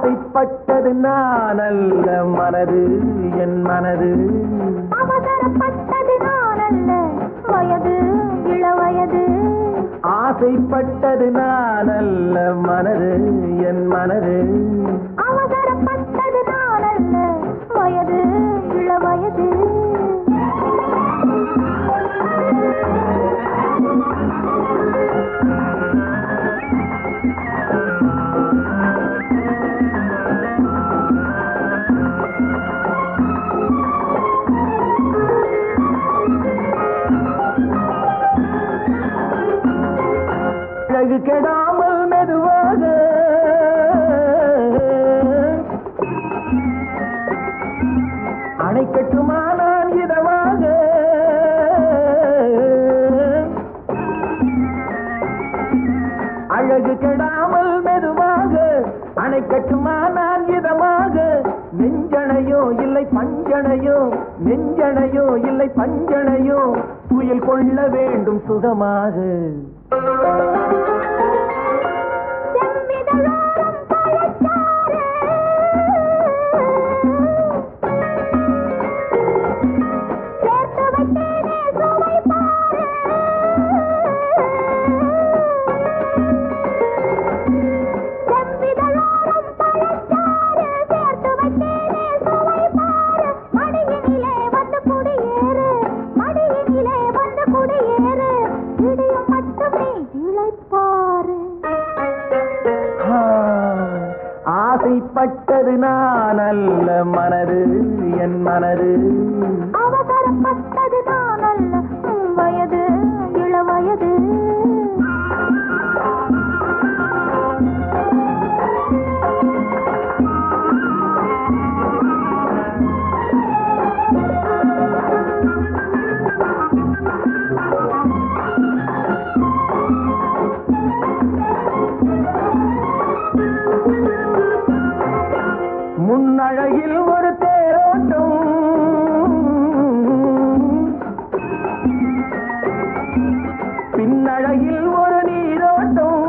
ஆசைப்பட்டது நான் அல்ல மனது என் மனது அவசரப்பட்டது நான் அல்ல வயது இளவயது ஆசைப்பட்டது நான் அல்ல மனது என் மனது அவசரப்பட்டது நான் அல்ல வயது இளவயது அழகு கெடாமல் மெதுவாக அணை கட்டுமா நான் இதமாக அழகு கெடாமல் மெதுவாக அணை கட்டுமா நான் இதமாக நெஞ்சனையோ இல்லை பஞ்சனையோ நெஞ்சனையோ இல்லை பஞ்சனையோ துயில் கொள்ள வேண்டும் சுகமாக ஆசைப்பட்டது நான் அல்ல மனது என் மனது அவசரப்பட்டது நான் அல்ல வயது இளவயது முன்னழகில் ஒரு தேரோட்டம் பின்னழகில் ஒரு நீரோட்டம்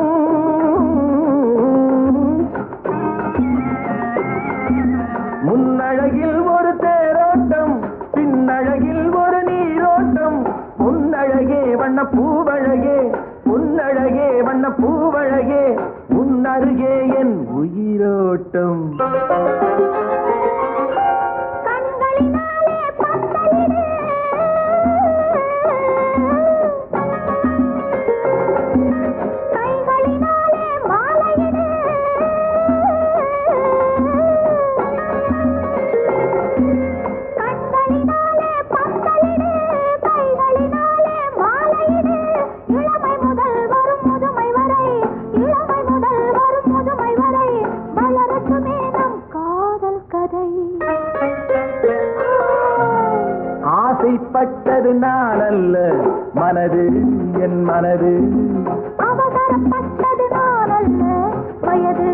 முன்னழகில் ஒரு தேரோட்டம் பின்னழகில் ஒரு நீரோட்டம் பொன்னழகே வண்ண பூவழகே பொன்னழகே வண்ண பூவழகே உன்னருகே என் உயிரோட்டம் ஆசைப்பட்டது நான் அல்ல மனது என் மனது அவசரப்பட்டது நான் அல்ல வயது